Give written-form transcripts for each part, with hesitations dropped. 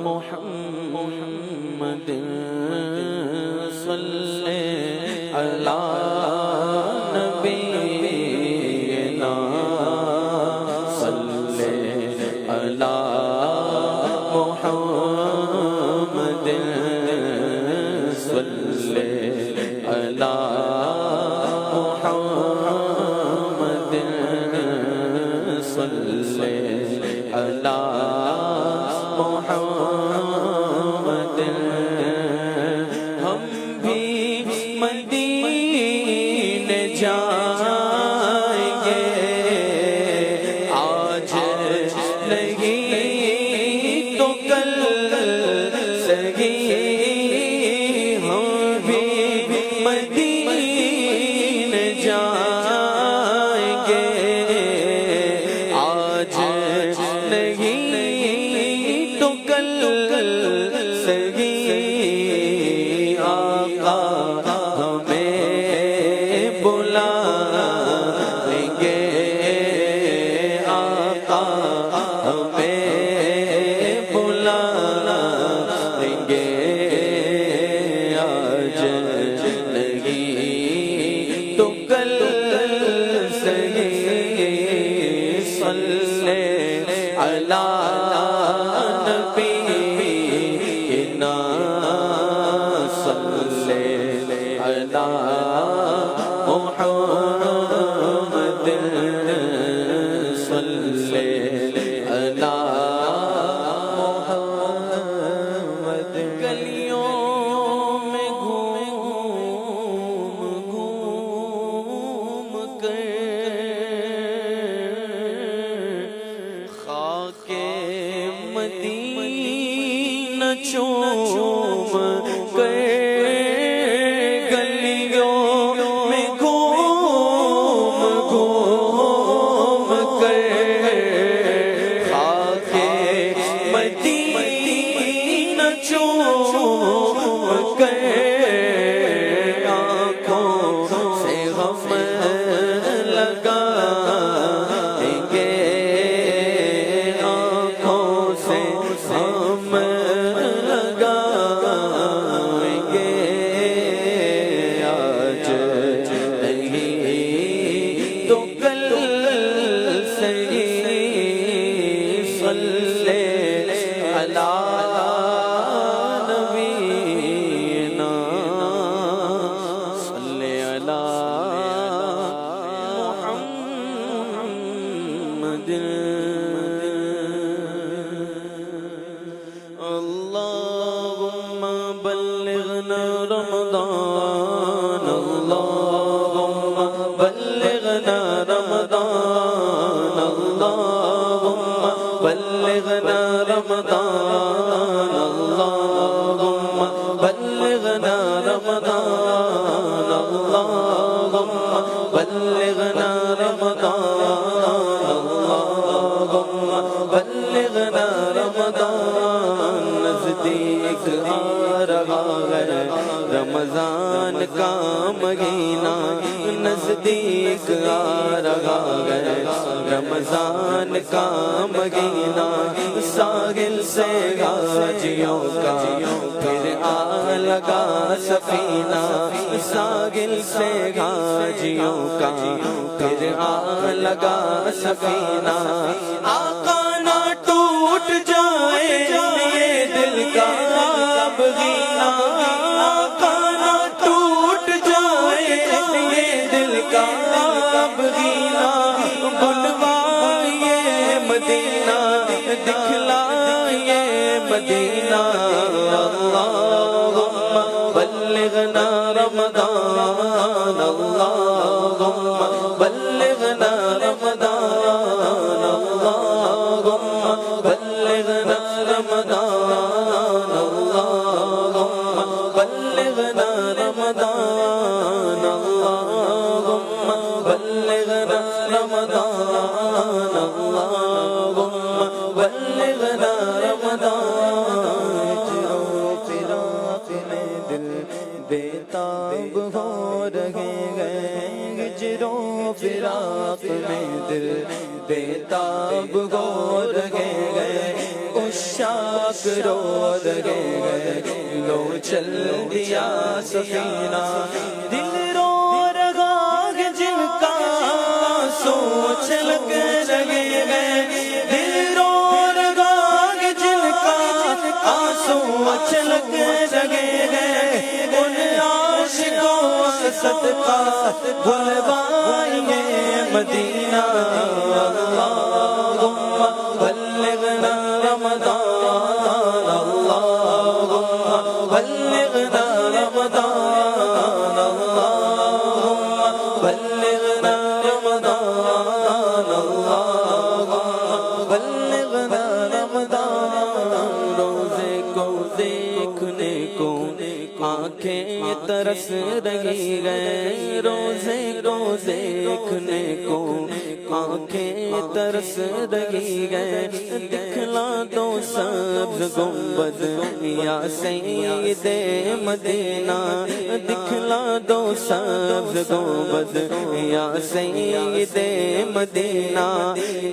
محمد صلی علی نبینا صلی علی محمد صلی علی محمد صلی علی محمد ہم بھی مدینے جائیں گے آج نہیں تو کل سہی ہم بھی مدینے جائیں گے آج نہیں تو کل سہی آقا ہمیں بلائیں گے آقا ہمیں بلائیں گے آج نہیں تو کل سہی صلی علی نبینا صلی علی محمد صلی علی محمد گلیوں میں گھوم کر خاک مدینہ چوم کر گلیوں میں گھوم کر خاک مدینہ چوم کر آنکھوں سے غم لگائیں گے آنکھوں سے غم لگائیں گے آج نہیں تو کل سہی صلی علی نبینا صلی علی محمد اللہم بلغنا رمضان اللہم بلغنا رمضان اللہم بلغنا رمضان اللہم بلغنا رمضان اللہم بلغنا رمضان اللہم بلغنا رمضان نزدیک آ رہا ہے رمضان کا مہینہ نزدیک آ رہا ہے رمضان کا مہینہ ساحل سے غازیوں کا پھر آ لگا سفینہ ساحل سے غازیوں کا پھر آ لگا سفینہ آقا نہ ٹوٹ جائے یہ دل کا بغینہ آقا نہ ٹوٹ جائے یہ دل کا بغینہ بلوائیے مدینہ دکھلائیے مدینہ اللہم بلغنا رمضان اللہم بلغنا رمضان اللہم بلغنا رمضان اللہم بلغنا رمضان اللہم بلغنا رمضان اللہم بلغنا رمضان فراق میں دل بےتاب ہو رہے ہیں ہجروں فراق میں دل بےتاب ہو رہے ہیں پاک رو رہے ہیں، لو چل دیا سفینہ، دل رو رہا ہے جن کا سوچ لگ رہے ہیں، دل رو رہا ہے جن کا آنسو چھلک رہے ہیں، ان عاشقوں کا صدقہ بلوائیں مدینہ، اللہم بلغنا رمضان، اللہم بلغنا رمضان، اللہم بلغنا رمضان، اللہم بلغنا رمضان، روزے کو دیکھنے کو آنکھیں ترس رہی ہیں، روزے کو دیکھنے کو آنکھیں ترس رہی ہیں، دکھلا دو سبز گنبد یا سید مدینہ، دکھلا دو سبز گنبد یا سید مدینہ،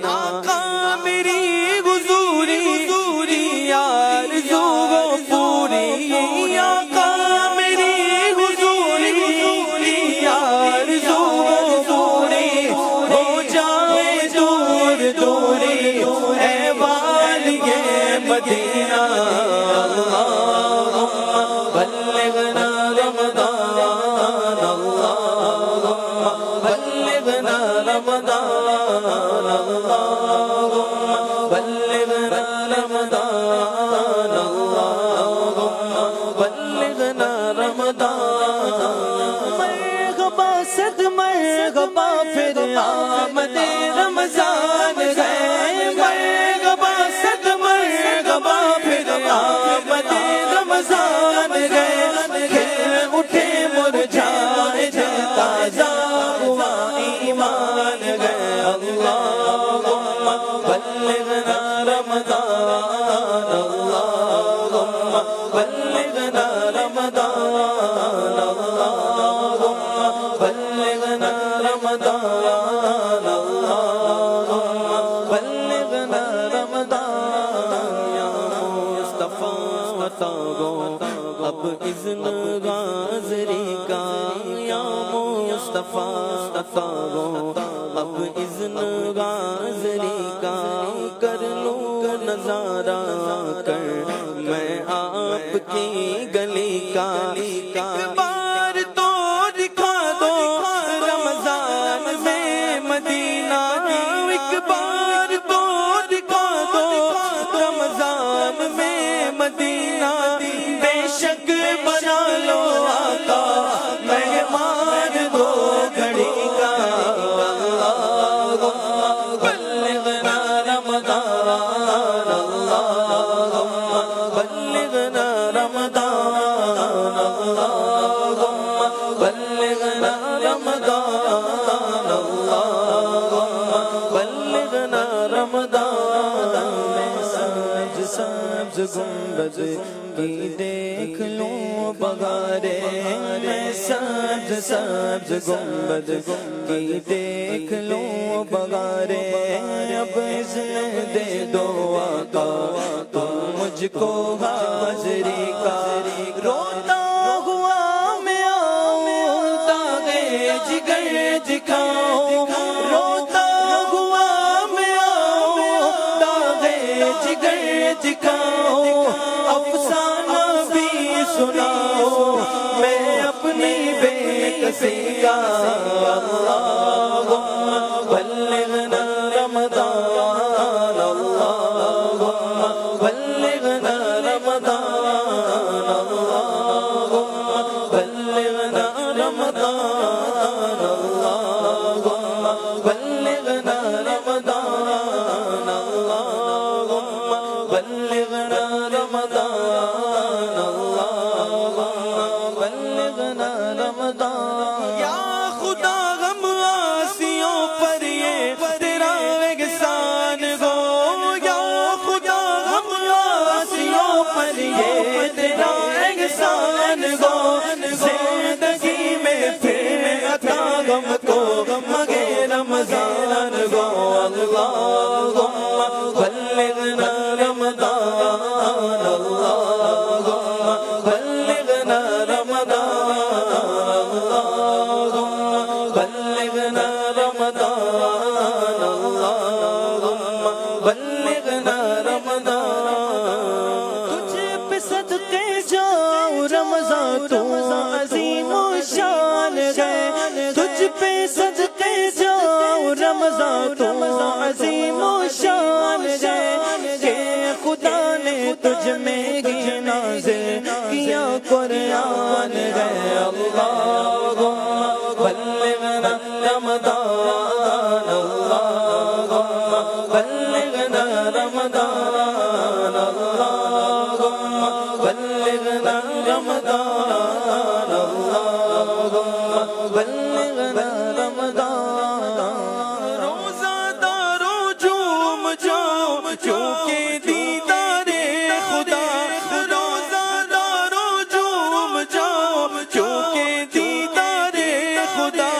آقا میری حضوری آرزو پوری، آقا میری حضوری آرزو پوری، ہو جائے دور دوری اے والی مدینہ، اللہم بلغنا رمضان، اللہم بلغنا رمضان، اللہم بلغنا رمضان، اللہم بلغنا رمضان، مرحبا صد مرحبا پھر آمد رمضان ہے، مرحبا صد مرحبا پھر آمد رمضان ہے، کھل اٹھے مرجھائے دل تازہ ہوا ایمان ہے، اللہم بلغنا رمضان، اللہم بلغنا رمضان، اللہم بلغنا رمضان، اللہم بلغنا رمضان، یا مصطفیٰ تاغو اب اذن غازری کا، یا مصطفیٰ تاغو اب اذن غازری کا، کر لوں نظارہ کر میں آپ کی گلی کا، ایک بار تو دکھا دو رمضان میں مدینہ، ایک بار تو دکھا دو رمضان میں مدینہ، بے شک بنا لو آقا مہمان دو گھڑی کا، اللہم بلغنا رمضان، اللہم بلغنا رمضان، اللہم بلغنا رمضان، اللہم بلغنا رمضان، میں سبز سبز گنبد کی دیکھ لوں بغارے، میں سبز سبز گنبد کی دیکھ لوں بغارے، اب اذن دے دو آقا تم مجھ کو حاضری کا، روتا ہوا میں آؤں داغے جگر دکھاؤں، روتا ہوا میں آؤں داغے جگر دکھاؤں، افسانہ بھی سناؤ میں اپنی بے کسی کا، اللہم بلغنا رمضان، اللہم بلغنا رمضان، اللہم بلغنا رمضان، اللہم بلغنا رمضان، اللہم بلغنا رمضان، اللہم بلغنا رمضان، یا خدا تو عظیم و شان ہے، تجھ پہ صدقے جاؤ رمضان تو عظیم و شان ہے، کہ خدا نے تجھ میں ہی نازل کیا قرآن ہے۔ اللہم بلغنا رمضان، اللہم بلغنا رمضان، اللہم بلغنا رمضان، اللہم بلغنا رمضان۔ روزہ دارو جھوم جاؤ چونکہ دیدار خدا، روزہ دارو جھوم جاؤ چونکہ دیدار خدا،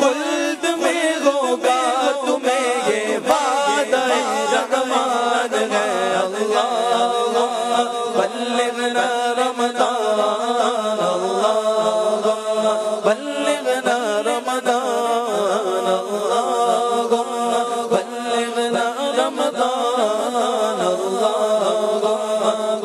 خلد میں ہوگا تمہیں یہ وعدہ رحمان ہے۔ اللہم بلغنا رمضان، اللہم بلغنا رمضان، اللہم بلغنا رمضان، اللہم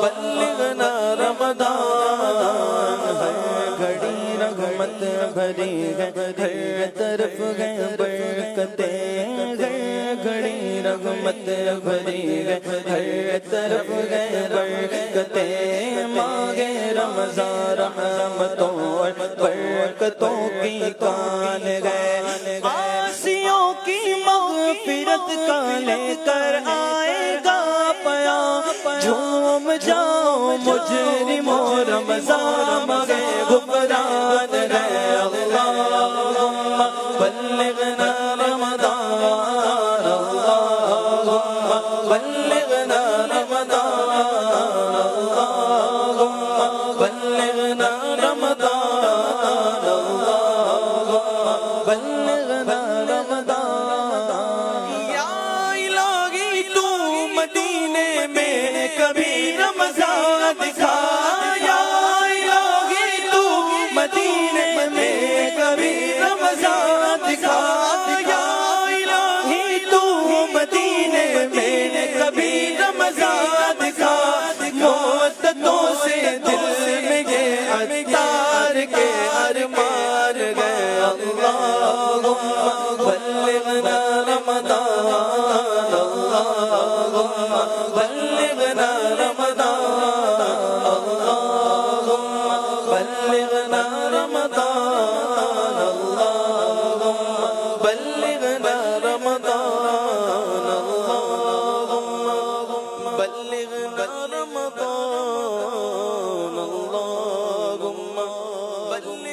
بلغنا رمضان۔ ہر گھڑی رحمت بھری ہے، ہر طرف ہے برکتیں، ہر گھڑی رحمت بھری ہے، ہر طرف ہے برکتیں، ماہ رمضان رحمتوں اور برکتوں کی کان ہے، عاصیوں کی مغفرت کا لے کر آئے گا پیام، جھوم جاؤ مجرموں رمضان ماہ غفران ہے۔ اللہم بلغنا رمضان، اللہم بلغنا رمضان، اللہم بلغنا رمضان، اللہم بلغنا رمضان۔ یا الہی تو مدینے میں کبھی رمضان دکھا، یا الہی تو مدینے میں کبھی رمضان دکھا، یا الہی تو مدینے میں کبھی رمضان دکھا، مدتوں سے دل میں یہ اتار کے ارمان گئے۔ اللہم بلغنا رمضان، اللہم بلغنا رمضان، اللہم بلغنا رمضان، اللہم بلغنا رمضان، اللہم بلغنا رمضان، اللہم بلغنا